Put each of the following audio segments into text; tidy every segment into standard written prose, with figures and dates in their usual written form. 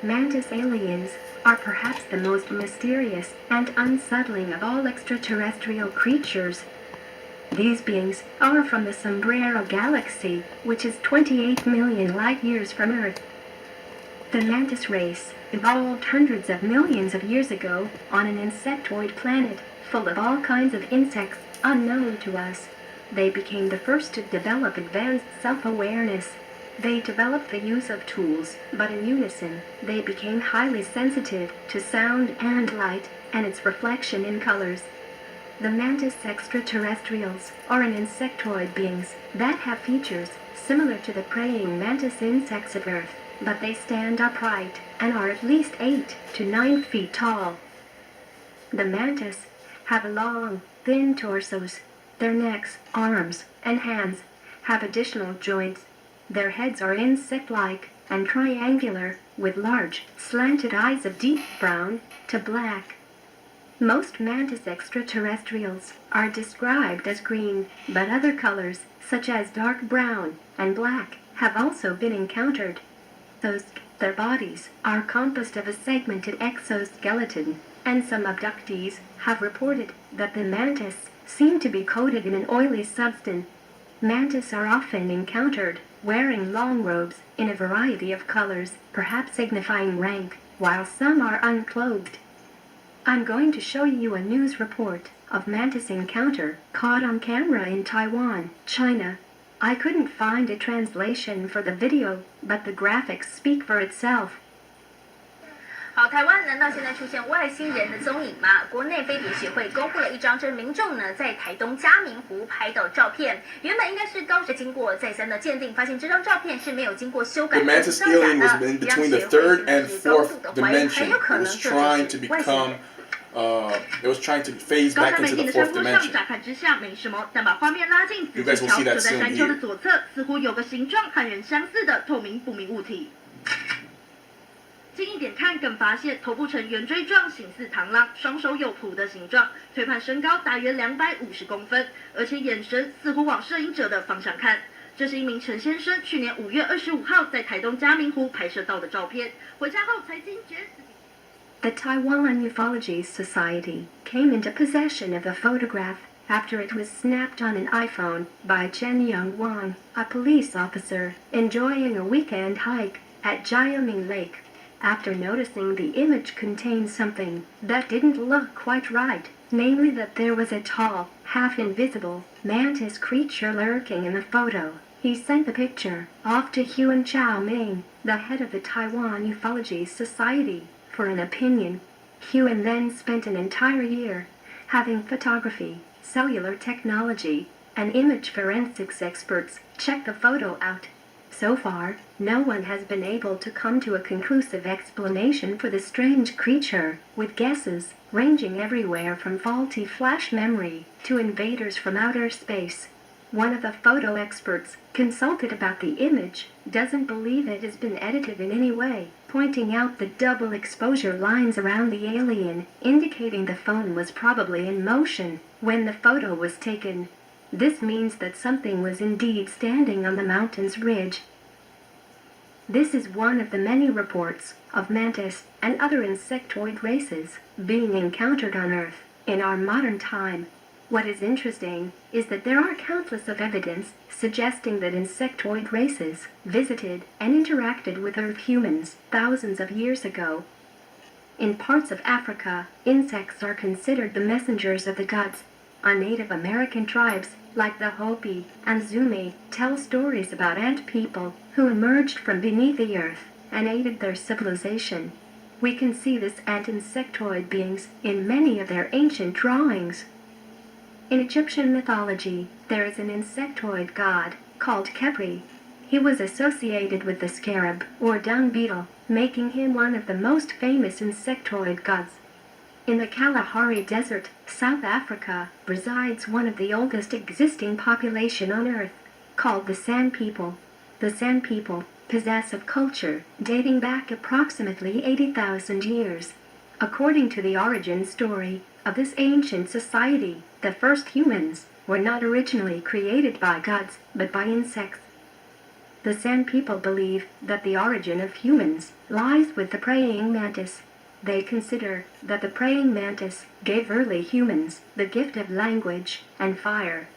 Mantis aliens are perhaps the most mysterious and unsettling of all extraterrestrial creatures. These beings are from the Sombrero Galaxy, which is 28 million light-years from Earth. The Mantis race evolved hundreds of millions of years ago on an insectoid planet full of all kinds of insects unknown to us. They became the first to develop advanced self-awareness. They developed the use of tools, but in unison, they became highly sensitive to sound and light, and its reflection in colors. The Mantis extraterrestrials are an insectoid beings that have features similar to the praying mantis insects of Earth, but they stand upright and are at least 8 to 9 feet tall. The mantis have long, thin torsos. Their necks, arms, and hands have additional joints. Their heads are insect-like and triangular, with large, slanted eyes of deep brown to black. Most mantis extraterrestrials are described as green, but other colors, such as dark brown and black, have also been encountered. Their bodies are composed of a segmented exoskeleton, and some abductees have reported that the mantis seem to be coated in an oily substance. Mantis are often encountered wearing long robes in a variety of colors, perhaps signifying rank, while some are unclothed. I'm going to show you a news report of mantis encounter caught on camera in Taiwan, China. I couldn't find a translation for the video, but the graphics speak for itself. 好，台湾难道现在出现外星人的踪影吗？国内飞碟协会公布了一张，这民众呢在台东嘉明湖拍到照片，原本应该是高质经过再三的鉴定，发现这张照片是没有经过修改， The Mantis alien was in between the third and fourth dimension. It was trying to become, it was trying to phase back into the fourth dimension. 乍看之下没什么，但把画面拉近，仔细瞧，就在山丘的左侧，似乎有个形状和人相似的透明不明物体。近一点看，更发现头部呈圆锥状，形似螳螂，双手有蹼的形状，推判身高大约250公分，而且眼神似乎往摄影者的方向看。这是一名陈先生去年5月25号在台东嘉明湖拍摄到的照片，回家后才惊觉。The Taiwan Ufology Society came into possession of the photograph after it was snapped on an iPhone by Chen Young Wang, a police officer enjoying a weekend hike at Jiaming Lake. After noticing the image contained something that didn't look quite right, namely that there was a tall, half-invisible, mantis creature lurking in the photo, he sent the picture off to Huan Chao Ming, the head of the Taiwan Ufology Society, for an opinion. Huan then spent an entire year having photography, cellular technology, and image forensics experts check the photo out. So far, no one has been able to come to a conclusive explanation for the strange creature, with guesses ranging everywhere from faulty flash memory to invaders from outer space. One of the photo experts consulted about the image doesn't believe it has been edited in any way, pointing out the double exposure lines around the alien, indicating the phone was probably in motion when the photo was taken. This means that something was indeed standing on the mountain's ridge. This is one of the many reports of mantis and other insectoid races being encountered on Earth in our modern time. What is interesting is that there are countless of evidence suggesting that insectoid races visited and interacted with Earth humans thousands of years ago. In parts of Africa, insects are considered the messengers of the gods. On Native American tribes, like the Hopi and Zuni, tell stories about ant people who emerged from beneath the earth and aided their civilization. We can see this ant insectoid beings in many of their ancient drawings. In Egyptian mythology, there is an insectoid god called Khepri. He was associated with the scarab, or dung beetle, making him one of the most famous insectoid gods. In the Kalahari Desert, South Africa, resides one of the oldest existing population on Earth, called the San People. The San People possess a culture dating back approximately 80,000 years. According to the origin story of this ancient society, the first humans were not originally created by gods, but by insects. The Sand people believe that the origin of humans lies with the praying mantis. They consider that the praying mantis gave early humans the gift of language and fire.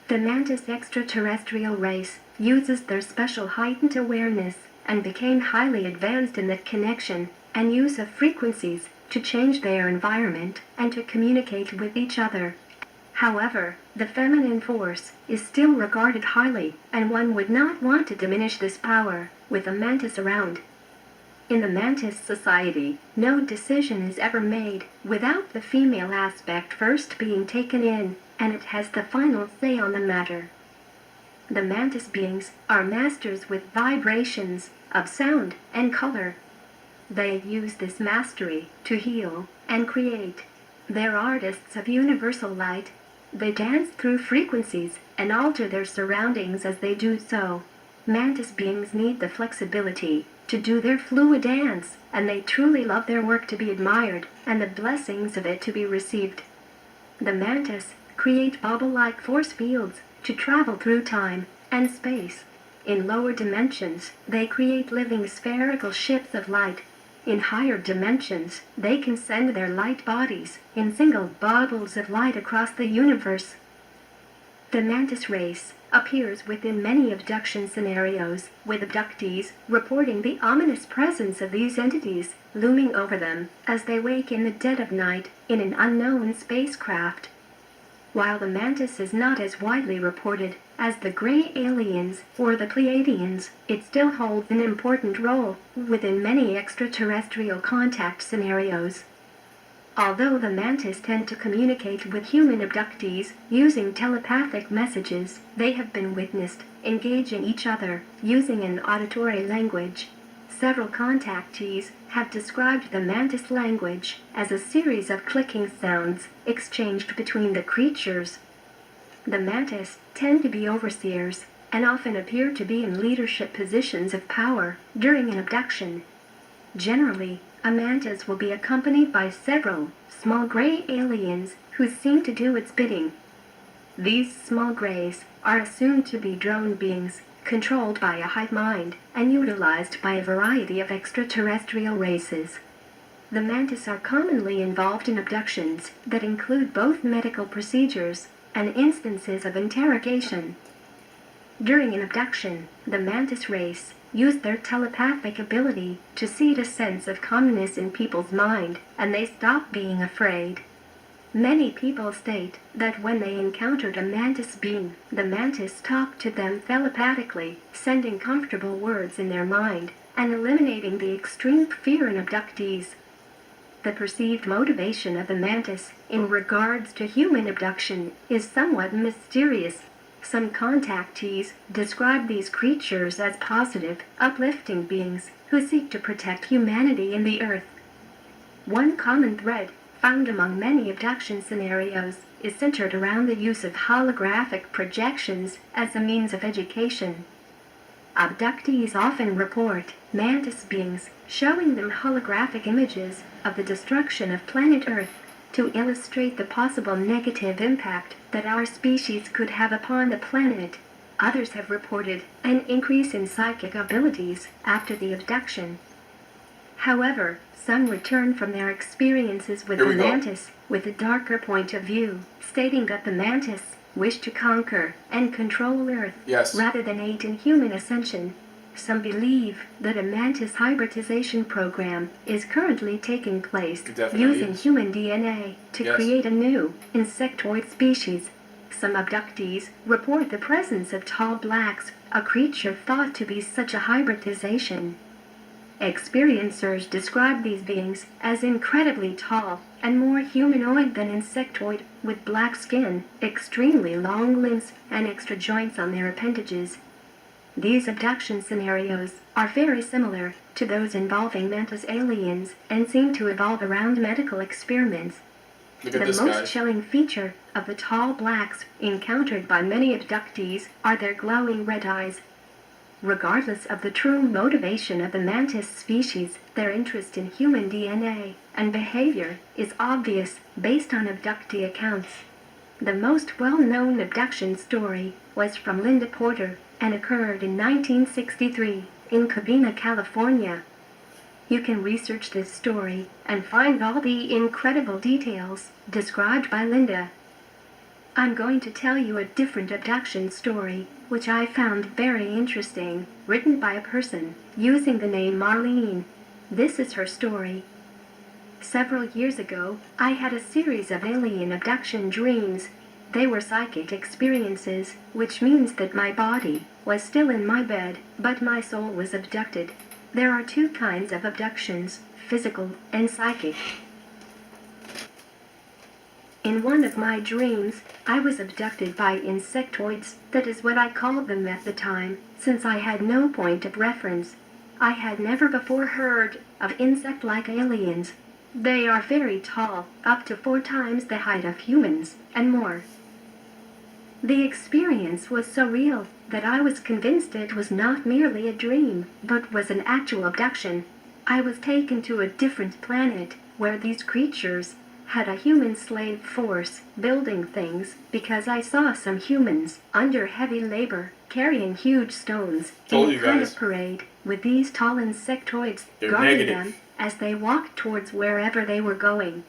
The mantis extraterrestrial race uses their special heightened awareness and became highly advanced in the connection and use of frequencies to change their environment and to communicate with each other. However, the feminine force is still regarded highly, and one would not want to diminish this power with a mantis around. In the Mantis society, no decision is ever made without the female aspect first being taken in, and it has the final say on the matter. The Mantis beings are masters with vibrations of sound and color. They use this mastery to heal and create. They're artists of universal light. They dance through frequencies and alter their surroundings as they do so. Mantis beings need the flexibility to do their fluid dance, and they truly love their work to be admired and the blessings of it to be received. The Mantis create bubble-like force fields to travel through time and space. In lower dimensions, they create living spherical ships of light. In higher dimensions, they can send their light bodies in single bubbles of light across the universe. The Mantis race appears within many abduction scenarios, with abductees reporting the ominous presence of these entities looming over them as they wake in the dead of night in an unknown spacecraft. While the Mantis is not as widely reported as the gray aliens or the Pleiadians, it still holds an important role within many extraterrestrial contact scenarios. Although the Mantis tend to communicate with human abductees using telepathic messages, they have been witnessed engaging each other using an auditory language. Several contactees have described the Mantis language as a series of clicking sounds exchanged between the creatures. The Mantis tend to be overseers and often appear to be in leadership positions of power during an abduction. Generally, a mantis will be accompanied by several small gray aliens who seem to do its bidding. These small grays are assumed to be drone beings controlled by a hive mind and utilized by a variety of extraterrestrial races. The mantis are commonly involved in abductions that include both medical procedures and instances of interrogation. During an abduction, the mantis race use their telepathic ability to seed a sense of calmness in people's mind, and they stop being afraid. Many people state that when they encountered a mantis being, the mantis talked to them telepathically, sending comfortable words in their mind, and eliminating the extreme fear in abductees. The perceived motivation of the mantis in regards to human abduction is somewhat mysterious. Some contactees describe these creatures as positive, uplifting beings who seek to protect humanity and the Earth. One common thread found among many abduction scenarios is centered around the use of holographic projections as a means of education. Abductees often report mantis beings showing them holographic images of the destruction of planet Earth to illustrate the possible negative impact that our species could have upon the planet. Others have reported an increase in psychic abilities after the abduction. However, some return from their experiences with the mantis with a darker point of view, stating that the mantis wish to conquer and control Earth rather than aid in human ascension. Some believe that a mantis hybridization program is currently taking place using human DNA to create a new insectoid species. Some abductees report the presence of tall blacks, a creature thought to be such a hybridization. Experiencers describe these beings as incredibly tall and more humanoid than insectoid, with black skin, extremely long limbs, and extra joints on their appendages. These abduction scenarios are very similar to those involving mantis aliens and seem to evolve around medical experiments. The most chilling feature of the tall blacks encountered by many abductees are their glowing red eyes. Regardless of the true motivation of the mantis species, their interest in human DNA and behavior is obvious based on abductee accounts. The most well-known abduction story was from Linda Porter and occurred in 1963 in Covina, California. You can research this story and find all the incredible details described by Linda. I'm going to tell you a different abduction story, which I found very interesting, written by a person using the name Marlene. This is her story. Several years ago, I had a series of alien abduction dreams. They were psychic experiences, which means that my body was still in my bed, but my soul was abducted. There are two kinds of abductions, physical and psychic. In one of my dreams, I was abducted by insectoids. That is what I called them at the time, since I had no point of reference. I had never before heard of insect-like aliens. They are very tall, up to 4 times the height of humans, and more. The experience was so real that I was convinced it was not merely a dream, but was an actual abduction. I was taken to a different planet, where these creatures had a human slave force building things, because I saw some humans under heavy labor carrying huge stones in a kind of parade with these tall insectoids guarding them as they walked towards wherever they were going.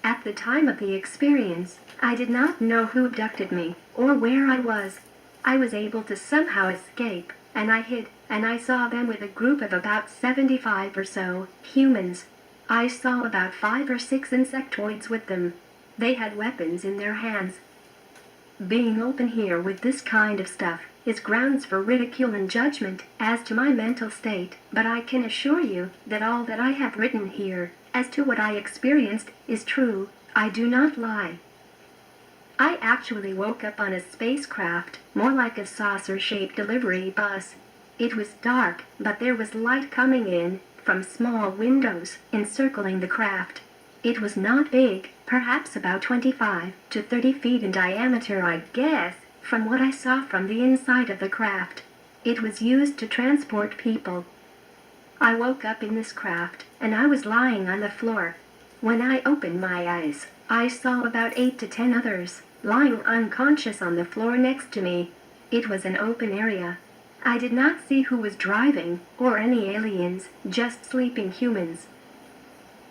At the time of the experience, I did not know who abducted me or where I was. I was able to somehow escape, and I hid, and I saw them with a group of about 75 or so humans. I saw about 5 or 6 insectoids with them. They had weapons in their hands. Being open here with this kind of stuff is grounds for ridicule and judgment as to my mental state, but I can assure you that all that I have written here as to what I experienced is true. I do not lie. I actually woke up on a spacecraft, more like a saucer-shaped delivery bus. It was dark, but there was light coming in from small windows encircling the craft. It was not big, perhaps about 25 to 30 feet in diameter, I guess, from what I saw from the inside of the craft. It was used to transport people. I woke up in this craft, and I was lying on the floor. When I opened my eyes, I saw about 8 to 10 others, lying unconscious on the floor next to me. It was an open area. I did not see who was driving, or any aliens, just sleeping humans.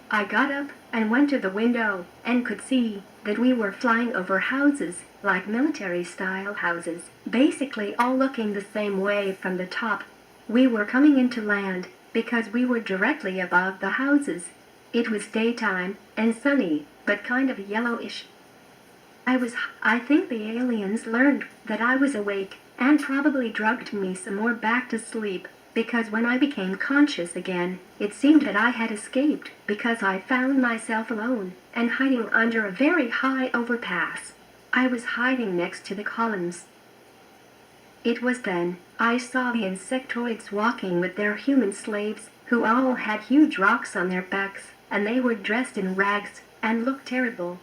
I got up and went to the window, and could see that we were flying over houses, like military-style houses, basically all looking the same way from the top. We were coming into land, because we were directly above the houses. It was daytime, and sunny, but kind of yellowish. I think the aliens learned that I was awake, and probably drugged me some more back to sleep, because when I became conscious again, it seemed that I had escaped, because I found myself alone, and hiding under a very high overpass. I was hiding next to the columns. It was then I saw the insectoids walking with their human slaves, who all had huge rocks on their backs, and they were dressed in rags, and looked terrible.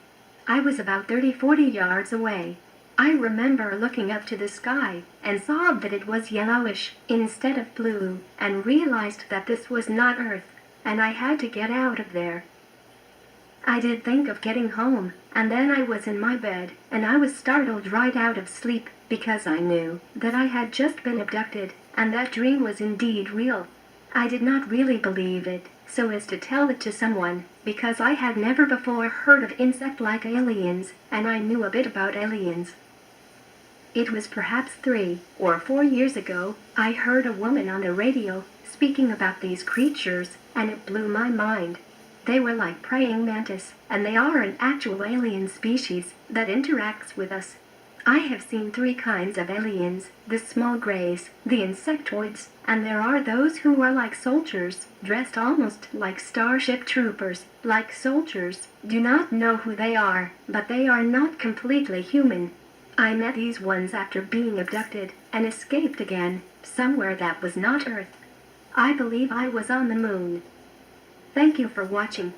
I was about 30-40 yards away. I remember looking up to the sky, and saw that it was yellowish instead of blue, and realized that this was not Earth, and I had to get out of there. I did think of getting home, and then I was in my bed, and I was startled right out of sleep, because I knew that I had just been abducted, and that dream was indeed real. I did not really believe it, so as to tell it to someone, because I had never before heard of insect-like aliens, and I knew a bit about aliens. It was perhaps 3 or 4 years ago, I heard a woman on the radio speaking about these creatures, and it blew my mind. They were like praying mantis, and they are an actual alien species that interacts with us. I have seen 3 kinds of aliens, the small greys, the insectoids, and there are those who are like soldiers, dressed almost like starship troopers, like soldiers. Do not know who they are, but they are not completely human. I met these ones after being abducted, and escaped again, somewhere that was not Earth. I believe I was on the moon. Thank you for watching.